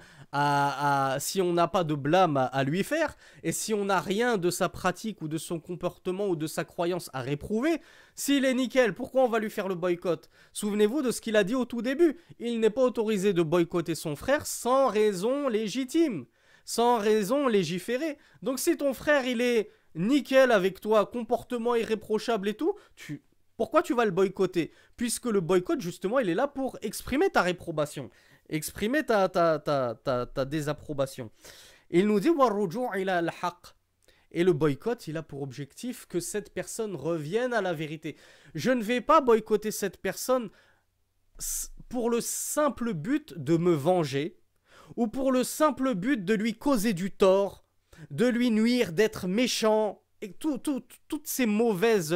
si on n'a pas de blâme à lui faire, et si on n'a rien de sa pratique ou de son comportement ou de sa croyance à réprouver, s'il est nickel, pourquoi on va lui faire le boycott? Souvenez-vous de ce qu'il a dit au tout début. Il n'est pas autorisé de boycotter son frère sans raison légitime, sans raison légiférée. Donc si ton frère il est nickel avec toi, comportement irréprochable et tout, pourquoi tu vas le boycotter? Puisque le boycott, justement, il est là pour exprimer ta réprobation, exprimer ta désapprobation. Il nous dit et le boycott, il a pour objectif que cette personne revienne à la vérité. Je ne vais pas boycotter cette personne pour le simple but de me venger ou pour le simple but de lui causer du tort, de lui nuire, d'être méchant et toutes ces mauvaises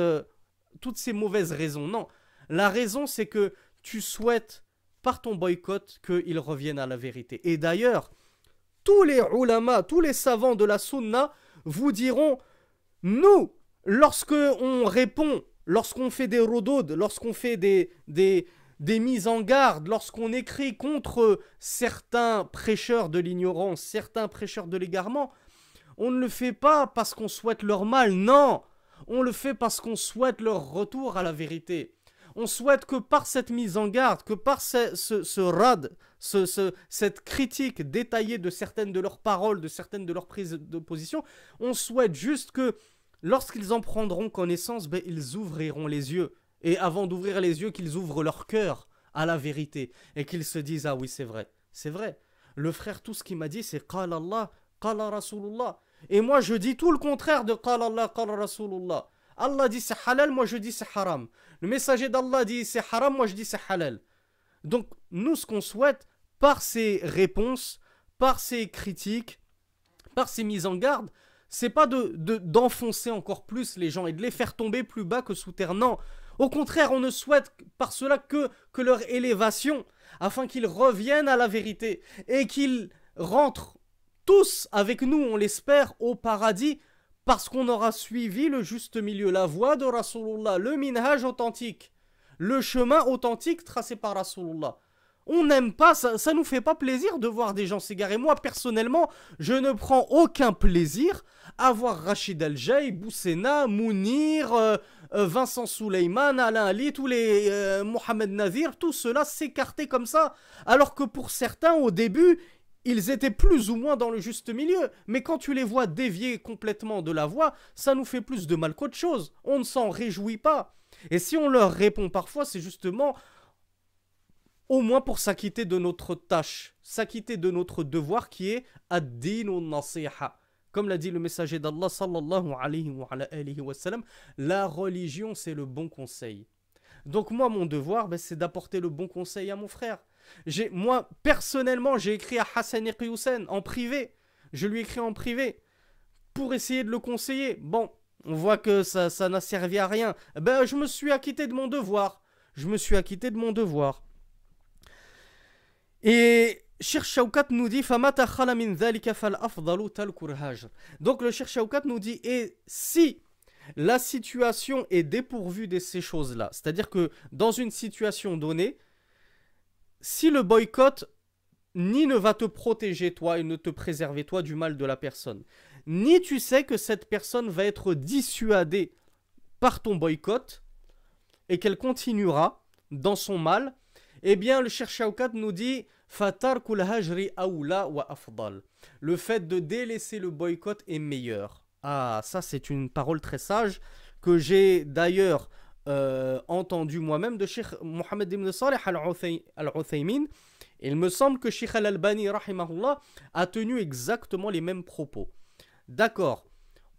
raisons. Non, la raison c'est que tu souhaites par ton boycott qu'il revienne à la vérité. Et d'ailleurs, tous les ulama, tous les savants de la sunna vous diront, nous, lorsque on répond, lorsqu'on fait des rodod, lorsqu'on fait des mises en garde, lorsqu'on écrit contre certains prêcheurs de l'ignorance, certains prêcheurs de l'égarement, on ne le fait pas parce qu'on souhaite leur mal, non, on le fait parce qu'on souhaite leur retour à la vérité. On souhaite que par cette mise en garde, que par ce rad, cette critique détaillée de certaines de leurs paroles, de certaines de leurs prises de position, on souhaite juste que lorsqu'ils en prendront connaissance, ils ouvriront les yeux. Et avant d'ouvrir les yeux, qu'ils ouvrent leur cœur à la vérité. Et qu'ils se disent, ah oui, c'est vrai, c'est vrai. Le frère, tout ce qu'il m'a dit, c'est Qala Allah, Qala Rasulullah. Et moi, je dis tout le contraire de Qala Allah, Qala Rasulullah. Allah dit c'est halal, moi je dis c'est haram. Le messager d'Allah dit c'est haram, moi je dis c'est halal. Donc, nous, ce qu'on souhaite, par ces réponses, par ces critiques, par ces mises en garde, c'est pas d'enfoncer encore plus les gens et de les faire tomber plus bas que sous terre. Non. Au contraire, on ne souhaite par cela que leur élévation, afin qu'ils reviennent à la vérité et qu'ils rentrent tous avec nous, on l'espère, au paradis, parce qu'on aura suivi le juste milieu, la voie de Rasulullah, le minhaj authentique, le chemin authentique tracé par Rasulullah. On n'aime pas, ça nous fait pas plaisir de voir des gens s'égarer. Moi, personnellement, je ne prends aucun plaisir à voir Rachid Al-Jay, Boussena, Mounir, Vincent Souleyman, Alain Ali, tous les Mohamed Nazir, tout cela s'écarter comme ça. Alors que pour certains, au début, ils étaient plus ou moins dans le juste milieu. Mais quand tu les vois dévier complètement de la voie, ça nous fait plus de mal qu'autre chose. On ne s'en réjouit pas. Et si on leur répond parfois, c'est justement au moins pour s'acquitter de notre tâche, s'acquitter de notre devoir qui est ad-dinu nasiha. Comme l'a dit le messager d'Allah sallallahu alayhi wa sallam, la religion c'est le bon conseil. Donc moi mon devoir c'est d'apporter le bon conseil à mon frère. Moi personnellement j'ai écrit à Hassan Iqiyoussen en privé. Je lui ai écrit en privé pour essayer de le conseiller. Bon, on voit que ça n'a servi à rien. Je me suis acquitté de mon devoir. Et Cheikh Shawkat nous dit donc le Cheikh Shawkat nous dit, et si la situation est dépourvue de ces choses-là, c'est-à-dire que dans une situation donnée, si le boycott ni ne va te protéger toi et ne te préserver toi du mal de la personne, ni tu sais que cette personne va être dissuadée par ton boycott et qu'elle continuera dans son mal, eh bien le Cheikh Shawkat nous dit fatarkul hajri awla wa afdal. Le fait de délaisser le boycott est meilleur. Ah, ça c'est une parole très sage que j'ai d'ailleurs entendu moi-même de Cheikh Mohamed ibn Salih al-Uthaymin. Il me semble que Cheikh al-Albani rahimahullah a tenu exactement les mêmes propos. D'accord,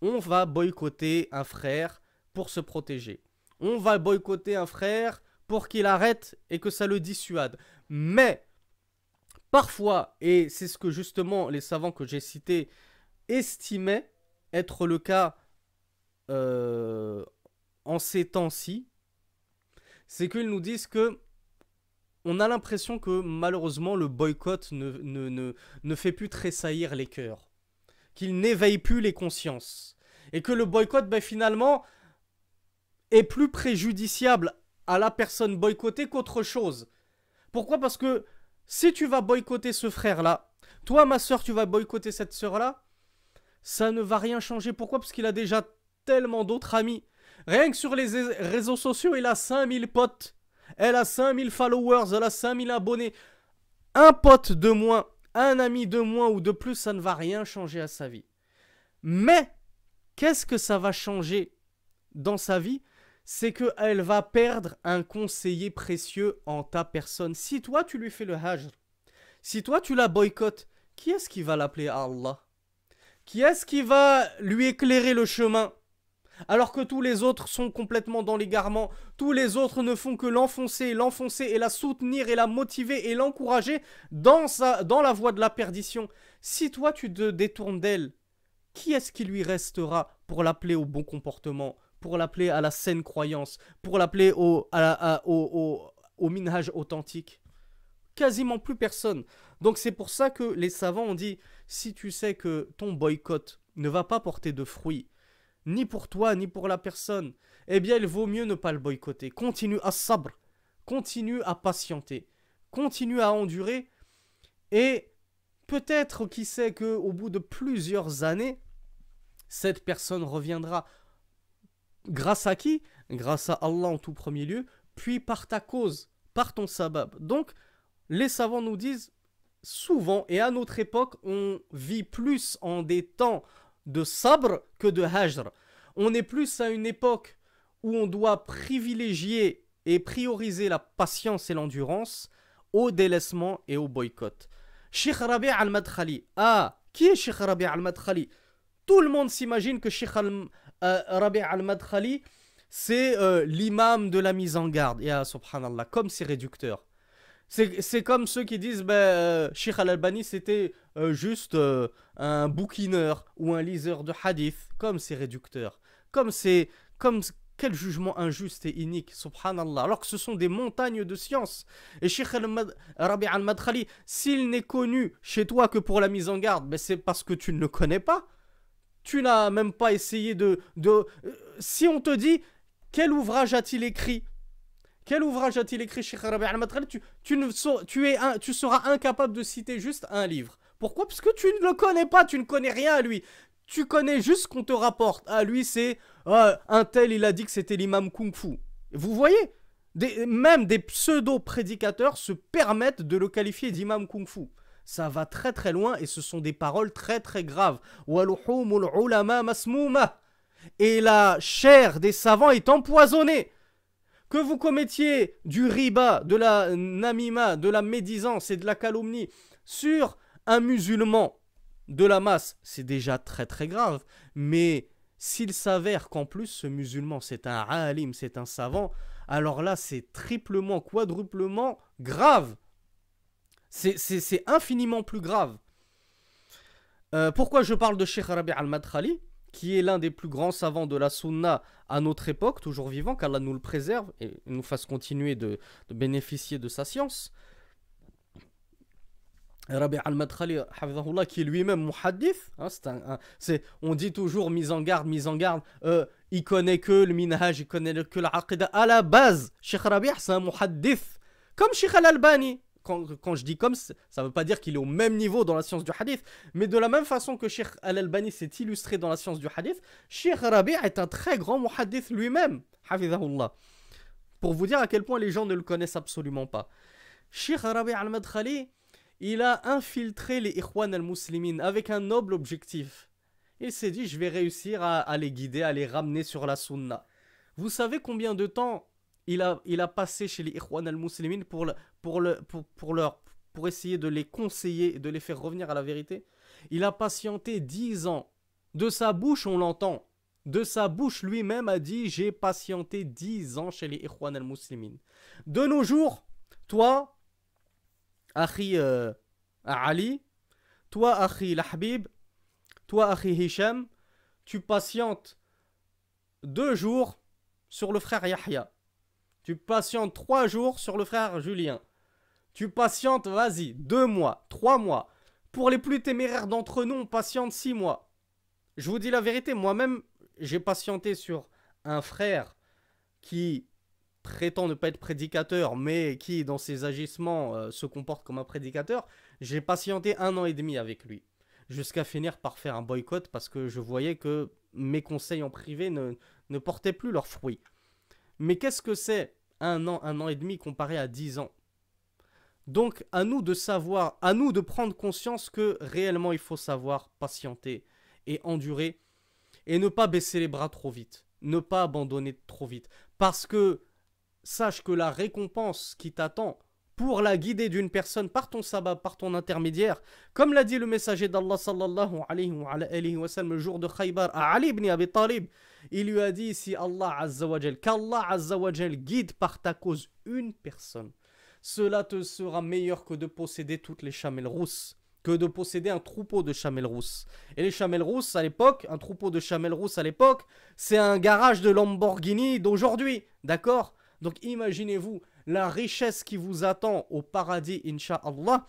on va boycotter un frère pour se protéger. On va boycotter un frère pour qu'il arrête et que ça le dissuade. Mais parfois, et c'est ce que justement les savants que j'ai cités estimaient être le cas en ces temps-ci, c'est qu'ils nous disent que on a l'impression que malheureusement le boycott ne fait plus tressaillir les cœurs, qu'il n'éveille plus les consciences, et que le boycott finalement est plus préjudiciable à la personne boycottée qu'autre chose. Pourquoi ? Parce que si tu vas boycotter ce frère-là, Toi, ma soeur, tu vas boycotter cette soeur-là, ça ne va rien changer. Pourquoi? Parce qu'il a déjà tellement d'autres amis. Rien que sur les réseaux sociaux, il a 5000 potes. Elle a 5000 followers, elle a 5000 abonnés. Un pote de moins, un ami de moins ou de plus, ça ne va rien changer à sa vie. Mais, qu'est-ce que ça va changer dans sa vie? C'est qu'elle va perdre un conseiller précieux en ta personne. Si toi, tu lui fais le hajr, si toi, tu la boycottes, qui est-ce qui va l'appeler à Allah? Qui est-ce qui va lui éclairer le chemin? Alors que tous les autres sont complètement dans l'égarement, tous les autres ne font que l'enfoncer et la soutenir et la motiver et l'encourager dans la voie de la perdition. Si toi tu te détournes d'elle, qui est-ce qui lui restera pour l'appeler au bon comportement, pour l'appeler à la saine croyance, pour l'appeler au minhaj authentique? Quasiment plus personne. Donc c'est pour ça que les savants ont dit, si tu sais que ton boycott ne va pas porter de fruits, ni pour toi, ni pour la personne, eh bien il vaut mieux ne pas le boycotter. Continue à sabr, continue à patienter, continue à endurer, et peut-être, qui sait, qu'au bout de plusieurs années, cette personne reviendra. Grâce à qui? Grâce à Allah en tout premier lieu, puis par ta cause, par ton sabab. Donc, les savants nous disent, souvent, et à notre époque, on vit plus en des temps de sabr que de hajr. On est plus à une époque où on doit privilégier et prioriser la patience et l'endurance au délaissement et au boycott. Sheikh Rabi' al-Madkhali. Ah, qui est Sheikh Rabi' al-Madkhali? Tout le monde s'imagine que Sheikh Rabi' al-Madkhali, c'est l'imam de la mise en garde. Ya subhanallah, comme c'est réducteur. C'est comme ceux qui disent Sheikh Al-Albani c'était juste un bouquineur ou un liseur de hadith. Comme c'est réducteur. Quel jugement injuste et inique, subhanallah. Alors que ce sont des montagnes de science. Et Sheikh Rabi' al-Madkhali, s'il n'est connu chez toi que pour la mise en garde, ben c'est parce que tu ne le connais pas. Tu n'as même pas essayé si on te dit, quel ouvrage a-t-il écrit? Quel ouvrage a-t-il écrit, Sheikh Rabi' al-Madkhali? Tu seras incapable de citer juste un livre. Pourquoi? Parce que tu ne le connais pas, tu ne connais rien à lui. Tu connais juste ce qu'on te rapporte. Ah, lui, c'est un tel, il a dit que c'était l'imam Kung Fu. Vous voyez? Même des pseudo-prédicateurs se permettent de le qualifier d'imam Kung Fu. Ça va très très loin et ce sont des paroles très très graves. Et la chair des savants est empoisonnée. Que vous commettiez du riba, de la namima, de la médisance et de la calomnie sur un musulman de la masse, c'est déjà très très grave. Mais s'il s'avère qu'en plus ce musulman c'est un alim, c'est un savant, alors là c'est triplement, quadruplement grave. C'est infiniment plus grave. Pourquoi je parle de Sheikh Rabi' al-Madkhali, qui est l'un des plus grands savants de la sunna à notre époque, toujours vivant, qu'Allah nous le préserve et nous fasse continuer de bénéficier de sa science. Rabi' al-Madkhali, qui est lui-même muhaddith, hein, on dit toujours mise en garde, il connaît que le minhaj, il connaît que l'aqidah. À la base, Sheikh Rabi' c'est un muhaddith, comme Sheikh al-Albani. Quand je dis comme, ça ne veut pas dire qu'il est au même niveau dans la science du hadith, mais de la même façon que Sheikh Al-Albani s'est illustré dans la science du hadith, Sheikh Rabi' est un très grand muhaddith lui-même, hafizahullah. Pour vous dire à quel point les gens ne le connaissent absolument pas. Sheikh Rabi' al-Madkhali, il a infiltré les Ikhwan al-Muslimin avec un noble objectif. Il s'est dit, je vais réussir à les guider, à les ramener sur la sunna. Vous savez combien de temps il a passé chez les Ikhwan al-Muslimin pour essayer de les conseiller et de les faire revenir à la vérité? Il a patienté 10 ans. De sa bouche, on l'entend. De sa bouche, lui-même a dit, j'ai patienté 10 ans chez les Ikhwan al-Muslimin. De nos jours, toi, Akhi Ali, toi, Akhi Lahbib, toi, Akhi Hisham, tu patientes 2 jours sur le frère Yahya. Tu patientes 3 jours sur le frère Julien. Tu patientes, vas-y, 2 mois, 3 mois. Pour les plus téméraires d'entre nous, on patiente 6 mois. Je vous dis la vérité, moi-même, j'ai patienté sur un frère qui prétend ne pas être prédicateur, mais qui, dans ses agissements, se comporte comme un prédicateur, j'ai patienté 1 an et demi avec lui. Jusqu'à finir par faire un boycott parce que je voyais que mes conseils en privé ne portaient plus leurs fruits. Mais qu'est-ce que c'est 1 an et demi comparé à 10 ans? Donc, à nous de savoir, à nous de prendre conscience que réellement il faut savoir patienter et endurer et ne pas baisser les bras trop vite, ne pas abandonner trop vite. Parce que sache que la récompense qui t'attend pour la guider d'une personne par ton sabbat, par ton intermédiaire, comme l'a dit le messager d'Allah sallallahu alayhi wa sallam le jour de Khaybar à Ali ibn Abi Talib, il lui a dit si Allah azza wa jal, qu'Allah azza wa jal guide par ta cause une personne, cela te sera meilleur que de posséder toutes les chamelles rousses, que de posséder un troupeau de chamelles rousses. Et les chamelles rousses à l'époque, un troupeau de chamelles rousses à l'époque, c'est un garage de Lamborghini d'aujourd'hui, d'accord? Donc imaginez-vous la richesse qui vous attend au paradis, Inch'Allah,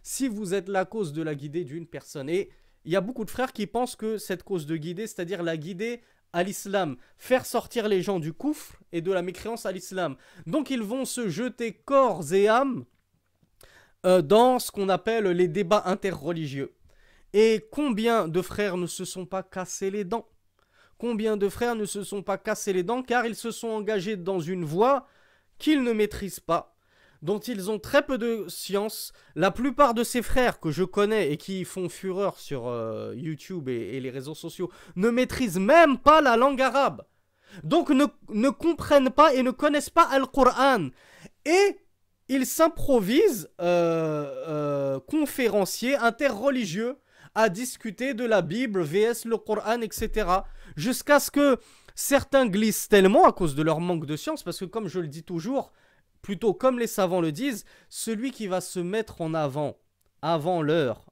si vous êtes la cause de la guidée d'une personne. Et il y a beaucoup de frères qui pensent que cette cause de guider, c'est-à-dire la guider à l'islam, faire sortir les gens du koufr et de la mécréance à l'islam. Donc ils vont se jeter corps et âme dans ce qu'on appelle les débats interreligieux. Et combien de frères ne se sont pas cassés les dents? Combien de frères ne se sont pas cassés les dents car ils se sont engagés dans une voie qu'ils ne maîtrisent pas, dont ils ont très peu de science. La plupart de ces frères que je connais et qui font fureur sur YouTube et les réseaux sociaux ne maîtrisent même pas la langue arabe. Donc ne comprennent pas et ne connaissent pas Al-Qur'an. Et ils s'improvisent conférenciers interreligieux à discuter de la Bible, vs le Coran, etc. Jusqu'à ce que certains glissent tellement à cause de leur manque de science, parce que comme je le dis toujours, plutôt comme les savants le disent, celui qui va se mettre en avant l'heure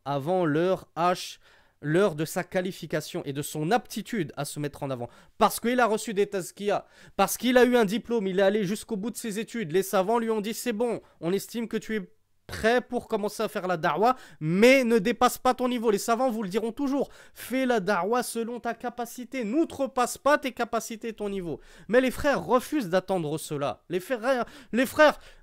l'heure de sa qualification et de son aptitude à se mettre en avant, parce qu'il a reçu des tazkiyas, parce qu'il a eu un diplôme, il est allé jusqu'au bout de ses études, les savants lui ont dit c'est bon, on estime que tu es prêt pour commencer à faire la da'wah, mais ne dépasse pas ton niveau. Les savants vous le diront toujours, fais la da'wah selon ta capacité, n'outrepasse pas tes capacités, ton niveau. Mais les frères refusent d'attendre cela. Les frères,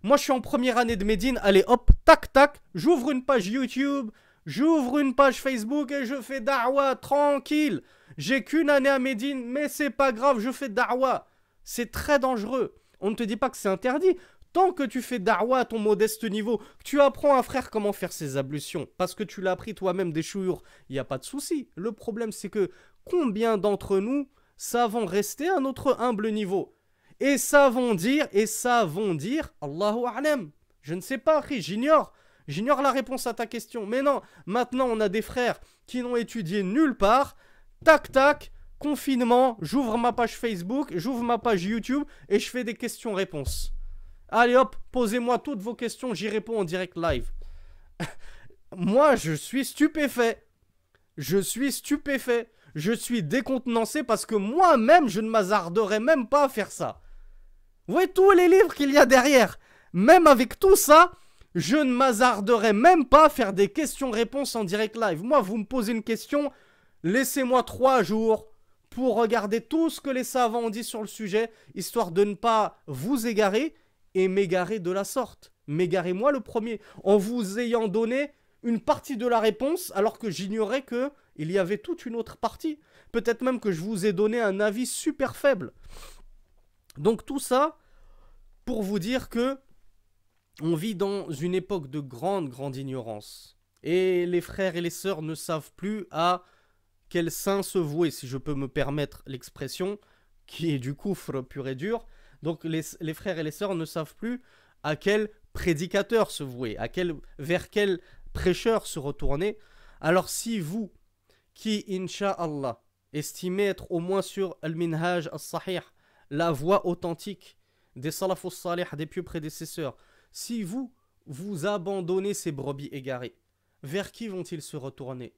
moi je suis en première année de Médine, allez hop, tac tac, j'ouvre une page YouTube, j'ouvre une page Facebook et je fais da'wah tranquille. J'ai qu'une année à Médine, mais c'est pas grave, je fais da'wah. C'est très dangereux. On ne te dit pas que c'est interdit. Tant que tu fais da'wah à ton modeste niveau, que tu apprends à un frère comment faire ses ablutions, parce que tu l'as appris toi-même des chouyours, il n'y a pas de souci. Le problème, c'est que combien d'entre nous savons rester à notre humble niveau et savons dire, Allahu a'lam. Je ne sais pas, j'ignore la réponse à ta question. Mais non, maintenant on a des frères qui n'ont étudié nulle part, tac tac, confinement, j'ouvre ma page Facebook, j'ouvre ma page YouTube et je fais des questions-réponses. Allez hop, posez-moi toutes vos questions, j'y réponds en direct live. Moi, je suis stupéfait. Je suis décontenancé parce que moi-même, je ne m'hasarderais même pas à faire ça. Vous voyez tous les livres qu'il y a derrière. Même avec tout ça, je ne m'hasarderais même pas à faire des questions-réponses en direct live. Moi, vous me posez une question, laissez-moi 3 jours pour regarder tout ce que les savants ont dit sur le sujet, histoire de ne pas vous égarer et m'égarer de la sorte. M'égarer-moi le premier, en vous ayant donné une partie de la réponse, alors que j'ignorais qu'il y avait toute une autre partie. Peut-être même que je vous ai donné un avis super faible. Donc tout ça, pour vous dire que on vit dans une époque de grande ignorance. Et les frères et les sœurs ne savent plus à quel saint se vouer, si je peux me permettre l'expression, qui est du koufr pur et dur. Donc les frères et les sœurs ne savent plus à quel prédicateur se vouer, vers quel prêcheur se retourner. Alors si vous, qui, Inch'Allah, estimez être au moins sur Al-Minhaj As-Sahih, la voie authentique des Salafus Salih, des pieux prédécesseurs, si vous abandonnez ces brebis égarées, vers qui vont-ils se retourner?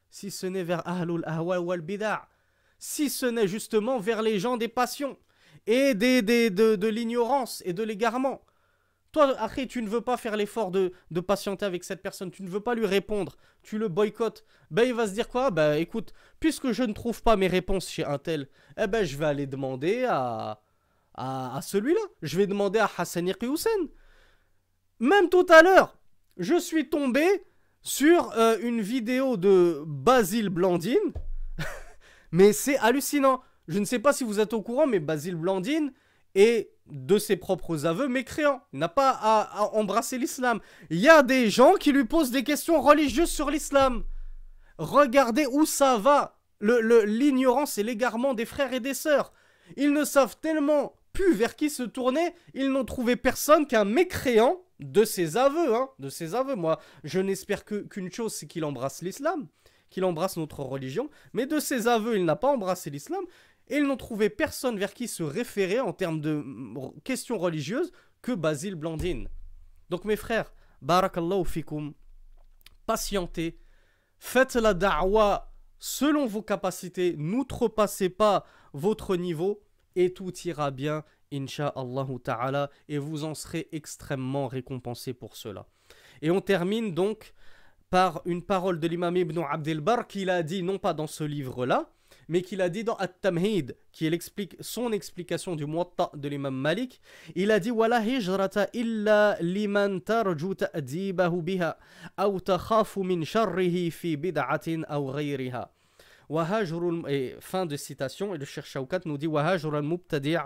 Si ce n'est vers Ahlul Ahwa wal Bid'a, si ce n'est justement vers les gens des passions et de l'ignorance et de l'égarement. Toi, après, tu ne veux pas faire l'effort de patienter avec cette personne, tu ne veux pas lui répondre, tu le boycottes. Ben, il va se dire quoi? Ben, écoute, puisque je ne trouve pas mes réponses chez un tel, eh ben, je vais aller demander à à celui-là. Je vais demander à Hassan Hussein. Même tout à l'heure, je suis tombé sur une vidéo de Basile Blandine. Mais c'est hallucinant. Je ne sais pas si vous êtes au courant, mais Basile Blandine est de ses propres aveux mécréant. Il n'a pas à embrasser l'islam. Il y a des gens qui lui posent des questions religieuses sur l'islam. Regardez où ça va. L'ignorance et l'égarement des frères et des sœurs. Ils ne savent tellement plus vers qui se tourner. Ils n'ont trouvé personne qu'un mécréant de ses aveux. Hein, de ses aveux. Moi, je n'espère qu'une chose, c'est qu'il embrasse l'islam, qu'il embrasse notre religion. Mais de ses aveux, il n'a pas embrassé l'islam. Et ils n'ont trouvé personne vers qui se référer en termes de questions religieuses que Basile Blandine. Donc mes frères, barakallahu fikoum, patientez, faites la da'wa selon vos capacités, n'outrepassez pas votre niveau et tout ira bien, insha'Allah ta'ala, et vous en serez extrêmement récompensés pour cela. Et on termine donc par une parole de l'imam Ibn Abd al-Barr qu'il a dit, non pas dans ce livre-là, mais qu'il a dit dans At-Tamhid, qui est son explication du Muwatta de l'imam Malik. Il a dit Wala hijrata illa liman tarju ta'dibahu biha aw takhafu min sharrihi fi bid'atin aw ghayriha. Et fin de citation, et le Cheikh Shawkat nous dit Wahajrul mubtadi'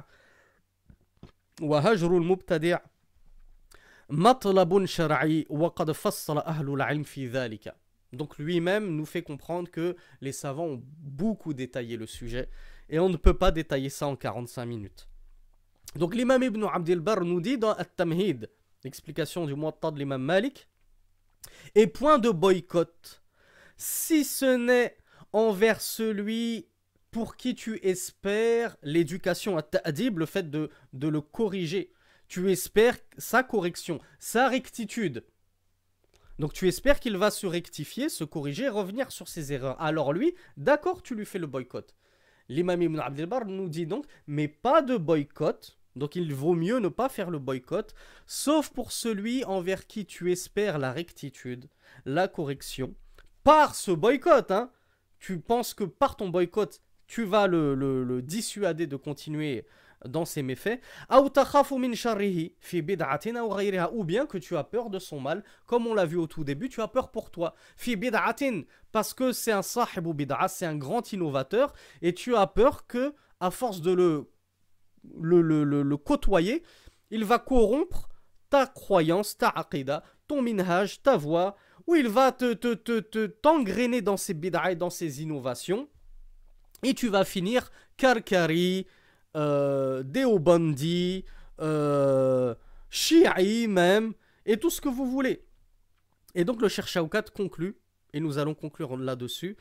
matlabun shar'i wa qad fassala ahlul ilm fi dhalika. Donc lui-même nous fait comprendre que les savants ont beaucoup détaillé le sujet et on ne peut pas détailler ça en 45 minutes. Donc l'imam Ibn Abd al-Barr nous dit dans At-Tamhid, l'explication du Muwatta de l'imam Malik, et point de boycott, si ce n'est envers celui pour qui tu espères l'éducation à ta'dib, le fait de le corriger. Tu espères sa correction, sa rectitude. Donc tu espères qu'il va se rectifier, se corriger, revenir sur ses erreurs. Alors lui, d'accord, tu lui fais le boycott. L'imam Ibn Abd al-Barr nous dit donc, mais pas de boycott. Donc il vaut mieux ne pas faire le boycott, sauf pour celui envers qui tu espères la rectitude, la correction. Par ce boycott, hein, tu penses que par ton boycott, tu vas le dissuader de continuer dans ses méfaits, ou bien que tu as peur de son mal, comme on l'a vu au tout début, tu as peur pour toi, parce que c'est un sahibu bid'a, c'est un grand innovateur, et tu as peur que, à force de le côtoyer, il va corrompre ta croyance, ta aqida, ton minhaj, ta voix, où il va t'engrainer dans ses bid'a et dans ses innovations, et tu vas finir karkari, Déobandi, Shi'i même, et tout ce que vous voulez. Et donc le Cheikh Shawkat conclut, et nous allons conclure là-dessus,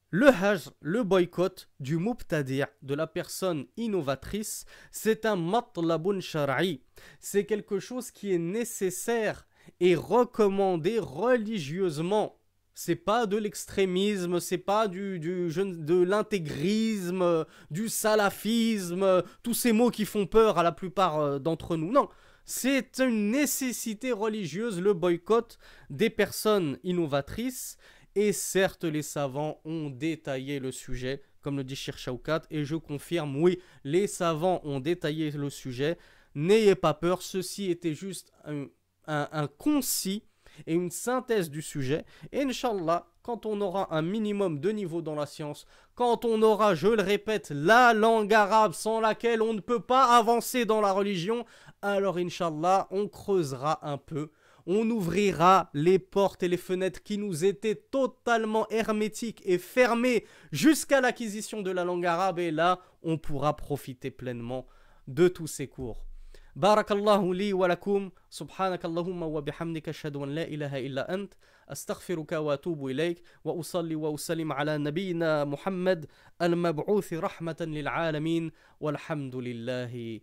le hajr, le boycott du mubtadi', de la personne innovatrice, c'est un matlabun shar'i. C'est quelque chose qui est nécessaire et recommandé religieusement. C'est pas de l'extrémisme, c'est pas de l'intégrisme, du salafisme, tous ces mots qui font peur à la plupart d'entre nous. Non, c'est une nécessité religieuse, le boycott des personnes innovatrices. Et certes, les savants ont détaillé le sujet, comme le dit Cheikh Shawkat, et je confirme, oui, les savants ont détaillé le sujet. N'ayez pas peur, ceci était juste un concis et une synthèse du sujet. Et Inch'Allah, quand on aura un minimum de niveau dans la science, quand on aura, je le répète, la langue arabe sans laquelle on ne peut pas avancer dans la religion, alors Inch'Allah, on creusera un peu, on ouvrira les portes et les fenêtres qui nous étaient totalement hermétiques et fermées jusqu'à l'acquisition de la langue arabe, et là, on pourra profiter pleinement de tous ces cours. بارك الله لي ولكم سبحانك اللهم وبحمدك أشهد أن لا إله إلا أنت أستغفرك وأتوب إليك وأصلي وأسلم على نبينا محمد المبعوث رحمة للعالمين والحمد لله